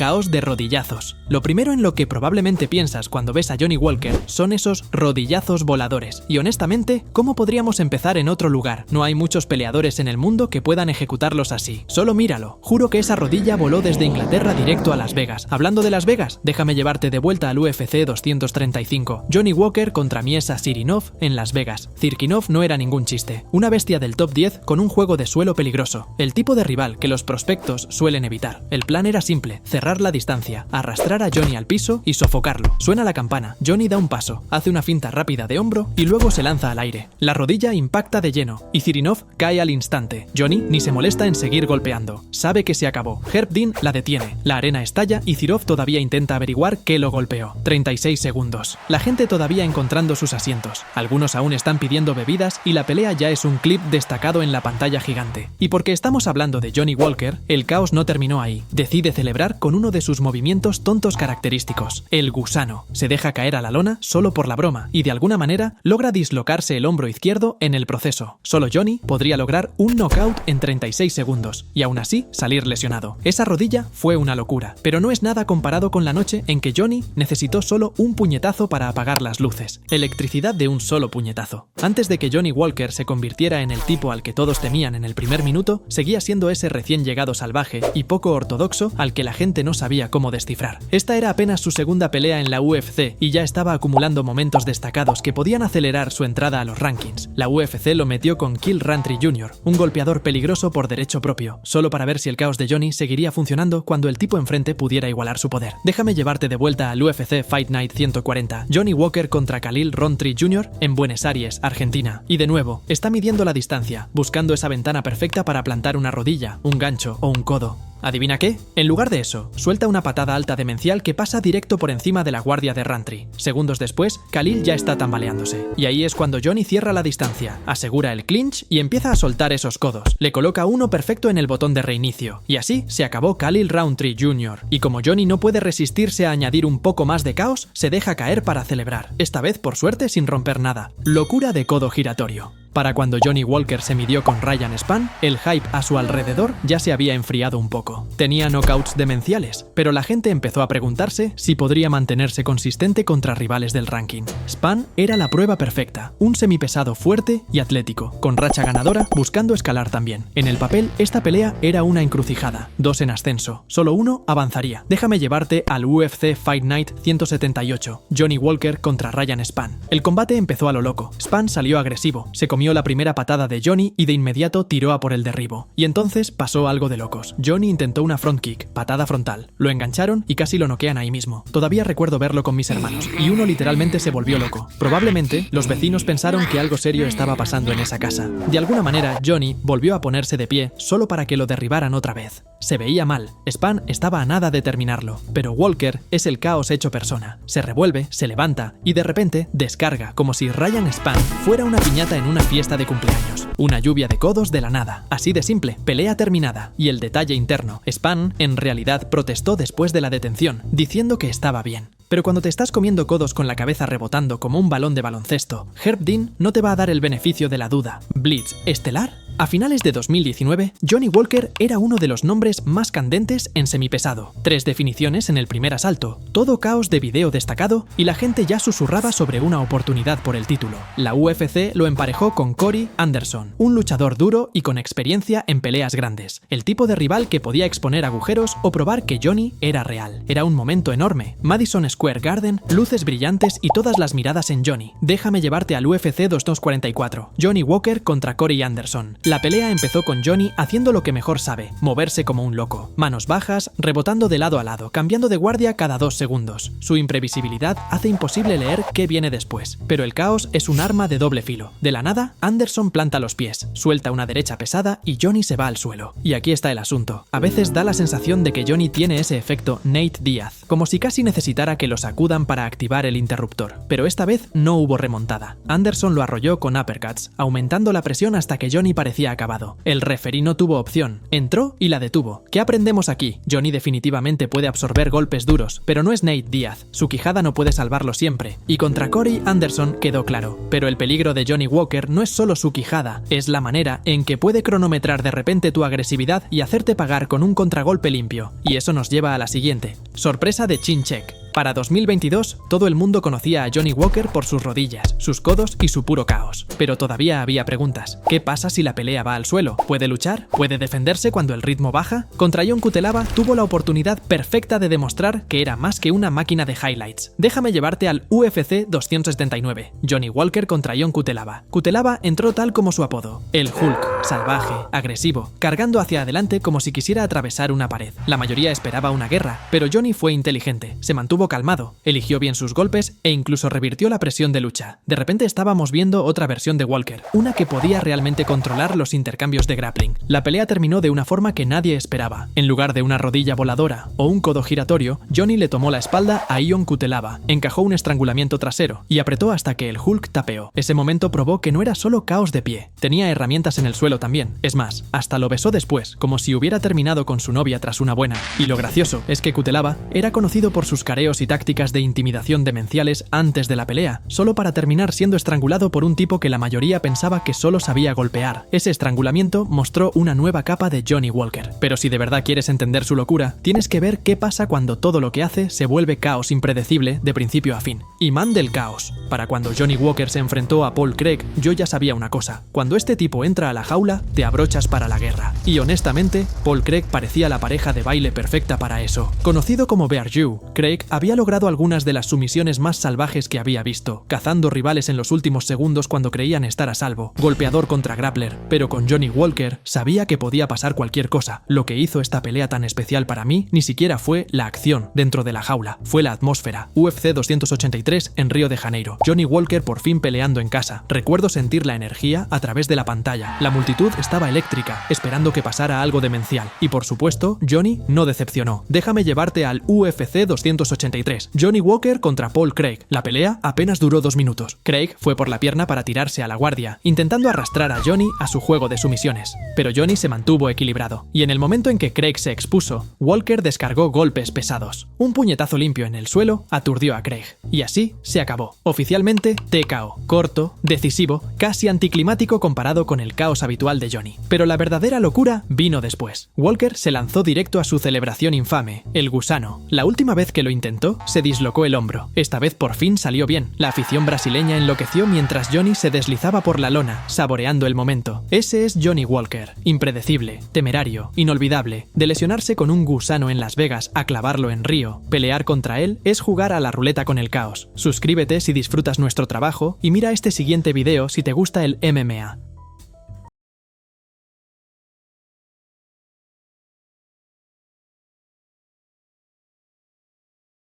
caos de rodillazos. Lo primero en lo que probablemente piensas cuando ves a Johnny Walker son esos rodillazos voladores. Y honestamente, ¿cómo podríamos empezar en otro lugar? No hay muchos peleadores en el mundo que puedan ejecutarlos así. Solo míralo. Juro que esa rodilla voló desde Inglaterra directo a Las Vegas. Hablando de Las Vegas, déjame llevarte de vuelta al UFC 235. Johnny Walker contra Miesa Cirinov en Las Vegas. Cirkinov no era ningún chiste. Una bestia del top 10 con un juego de suelo peligroso. El tipo de rival que los prospectos suelen evitar. El plan era simple, cerrar la distancia, arrastrar a Johnny al piso y sofocarlo. Suena la campana. Johnny da un paso, hace una finta rápida de hombro y luego se lanza al aire. La rodilla impacta de lleno y Cirinov cae al instante. Johnny ni se molesta en seguir golpeando. Sabe que se acabó. Herb Dean la detiene. La arena estalla y Cirov todavía intenta averiguar qué lo golpeó. 36 segundos. La gente todavía encontrando sus asientos. Algunos aún están pidiendo bebidas y la pelea ya es un clip destacado en la pantalla gigante. Y porque estamos hablando de Johnny Walker, el caos no terminó ahí. Decide celebrar con uno de sus movimientos tontos característicos, el gusano. Se deja caer a la lona solo por la broma y de alguna manera logra dislocarse el hombro izquierdo en el proceso. Solo Johnny podría lograr un knockout en 36 segundos y aún así salir lesionado. Esa rodilla fue una locura, pero no es nada comparado con la noche en que Johnny necesitó solo un puñetazo para apagar las luces. Electricidad de un solo puñetazo. Antes de que Johnny Walker se convirtiera en el tipo al que todos temían en el primer minuto, seguía siendo ese recién llegado salvaje y poco ortodoxo al que la gente no sabía cómo descifrar. Esta era apenas su segunda pelea en la UFC y ya estaba acumulando momentos destacados que podían acelerar su entrada a los rankings. La UFC lo metió con Kyle Rountree Jr., un golpeador peligroso por derecho propio, solo para ver si el caos de Johnny seguiría funcionando cuando el tipo enfrente pudiera igualar su poder. Déjame llevarte de vuelta al UFC Fight Night 140. Johnny Walker contra Khalil Rountree Jr. en Buenos Aires, Argentina. Y de nuevo, está midiendo la distancia, buscando esa ventana perfecta para plantar una rodilla, un gancho o un codo. ¿Adivina qué? En lugar de eso, suelta una patada alta demencial que pasa directo por encima de la guardia de Rountree. Segundos después, Khalil ya está tambaleándose. Y ahí es cuando Johnny cierra la distancia, asegura el clinch y empieza a soltar esos codos. Le coloca uno perfecto en el botón de reinicio. Y así se acabó Khalil Rountree Jr. Y como Johnny no puede resistirse a añadir un poco más de caos, se deja caer para celebrar. Esta vez, por suerte, sin romper nada. Locura de codo giratorio. Para cuando Johnny Walker se midió con Ryan Spann, el hype a su alrededor ya se había enfriado un poco. Tenía knockouts demenciales, pero la gente empezó a preguntarse si podría mantenerse consistente contra rivales del ranking. Spann era la prueba perfecta, un semipesado fuerte y atlético, con racha ganadora, buscando escalar también. En el papel, esta pelea era una encrucijada, dos en ascenso, solo uno avanzaría. Déjame llevarte al UFC Fight Night 178, Johnny Walker contra Ryan Spann. El combate empezó a lo loco. Spann salió agresivo, se comió la primera patada de Johnny y de inmediato tiró a por el derribo. Y entonces pasó algo de locos. Johnny intentó una front kick, patada frontal. Lo engancharon y casi lo noquean ahí mismo. Todavía recuerdo verlo con mis hermanos, y uno literalmente se volvió loco. Probablemente los vecinos pensaron que algo serio estaba pasando en esa casa. De alguna manera, Johnny volvió a ponerse de pie solo para que lo derribaran otra vez. Se veía mal. Spann estaba a nada de terminarlo, pero Walker es el caos hecho persona. Se revuelve, se levanta y de repente descarga como si Ryan Spann fuera una piñata en una fiesta de cumpleaños. Una lluvia de codos de la nada. Así de simple. Pelea terminada. Y el detalle interno. Spann en realidad protestó después de la detención, diciendo que estaba bien. Pero cuando te estás comiendo codos con la cabeza rebotando como un balón de baloncesto, Herb Dean no te va a dar el beneficio de la duda. ¿Blitz estelar? A finales de 2019, Johnny Walker era uno de los nombres más candentes en semipesado. 3 definiciones en el primer asalto, todo caos de video destacado y la gente ya susurraba sobre una oportunidad por el título. La UFC lo emparejó con Corey Anderson, un luchador duro y con experiencia en peleas grandes. El tipo de rival que podía exponer agujeros o probar que Johnny era real. Era un momento enorme. Madison Square Garden, luces brillantes y todas las miradas en Johnny. Déjame llevarte al UFC 244. Johnny Walker contra Corey Anderson. La pelea empezó con Johnny haciendo lo que mejor sabe, moverse como un loco. Manos bajas, rebotando de lado a lado, cambiando de guardia cada 2 segundos. Su imprevisibilidad hace imposible leer qué viene después. Pero el caos es un arma de doble filo. De la nada, Anderson planta los pies, suelta una derecha pesada y Johnny se va al suelo. Y aquí está el asunto. A veces da la sensación de que Johnny tiene ese efecto Nate Diaz, como si casi necesitara que lo sacudan para activar el interruptor. Pero esta vez no hubo remontada. Anderson lo arrolló con uppercuts, aumentando la presión hasta que Johnny parecía parecía acabado. El referí no tuvo opción. Entró y la detuvo. ¿Qué aprendemos aquí? Johnny definitivamente puede absorber golpes duros, pero no es Nate Diaz. Su quijada no puede salvarlo siempre. Y contra Corey Anderson quedó claro. Pero el peligro de Johnny Walker no es solo su quijada, es la manera en que puede cronometrar de repente tu agresividad y hacerte pagar con un contragolpe limpio. Y eso nos lleva a la siguiente. Sorpresa de Chin Check. Para 2022, todo el mundo conocía a Johnny Walker por sus rodillas, sus codos y su puro caos. Pero todavía había preguntas. ¿Qué pasa si la pelea va al suelo? ¿Puede luchar? ¿Puede defenderse cuando el ritmo baja? Contra Ion Cutelaba tuvo la oportunidad perfecta de demostrar que era más que una máquina de highlights. Déjame llevarte al UFC 279. Johnny Walker contra Ion Cutelaba. Cutelaba entró tal como su apodo. El Hulk, salvaje, agresivo, cargando hacia adelante como si quisiera atravesar una pared. La mayoría esperaba una guerra, pero Johnny fue inteligente. Se mantuvo calmado, eligió bien sus golpes e incluso revirtió la presión de lucha. De repente estábamos viendo otra versión de Walker, una que podía realmente controlar los intercambios de grappling. La pelea terminó de una forma que nadie esperaba. En lugar de una rodilla voladora o un codo giratorio, Johnny le tomó la espalda a Ion Cutelaba, encajó un estrangulamiento trasero y apretó hasta que el Hulk tapeó. Ese momento probó que no era solo caos de pie, tenía herramientas en el suelo también. Es más, hasta lo besó después, como si hubiera terminado con su novia tras una buena. Y lo gracioso es que Cutelaba era conocido por sus careos y tácticas de intimidación demenciales antes de la pelea, solo para terminar siendo estrangulado por un tipo que la mayoría pensaba que solo sabía golpear. Ese estrangulamiento mostró una nueva capa de Johnny Walker. Pero si de verdad quieres entender su locura, tienes que ver qué pasa cuando todo lo que hace se vuelve caos impredecible de principio a fin. Imán del caos. Para cuando Johnny Walker se enfrentó a Paul Craig, yo ya sabía una cosa. Cuando este tipo entra a la jaula, te abrochas para la guerra. Y honestamente, Paul Craig parecía la pareja de baile perfecta para eso. Conocido como Bear Jew, Craig había logrado algunas de las sumisiones más salvajes que había visto, cazando rivales en los últimos segundos cuando creían estar a salvo, golpeador contra grappler, pero con Johnny Walker sabía que podía pasar cualquier cosa. Lo que hizo esta pelea tan especial para mí ni siquiera fue la acción dentro de la jaula, fue la atmósfera. UFC 283 en Río de Janeiro. Johnny Walker por fin peleando en casa. Recuerdo sentir la energía a través de la pantalla. La multitud estaba eléctrica, esperando que pasara algo demencial. Y por supuesto, Johnny no decepcionó. Déjame llevarte al UFC 283. Johnny Walker contra Paul Craig. La pelea apenas duró 2 minutos. Craig fue por la pierna para tirarse a la guardia, intentando arrastrar a Johnny a su juego de sumisiones. Pero Johnny se mantuvo equilibrado. Y en el momento en que Craig se expuso, Walker descargó golpes pesados. Un puñetazo limpio en el suelo aturdió a Craig. Y así se acabó. Oficialmente, TKO. Corto, decisivo, casi anticlimático comparado con el caos habitual de Johnny. Pero la verdadera locura vino después. Walker se lanzó directo a su celebración infame, el gusano. La última vez que lo intentó, se dislocó el hombro. Esta vez por fin salió bien. La afición brasileña enloqueció mientras Johnny se deslizaba por la lona, saboreando el momento. Ese es Johnny Walker. Impredecible, temerario, inolvidable. De lesionarse con un gusano en Las Vegas a clavarlo en Río, pelear contra él es jugar a la ruleta con el caos. Suscríbete si disfrutas nuestro trabajo y mira este siguiente video si te gusta el MMA.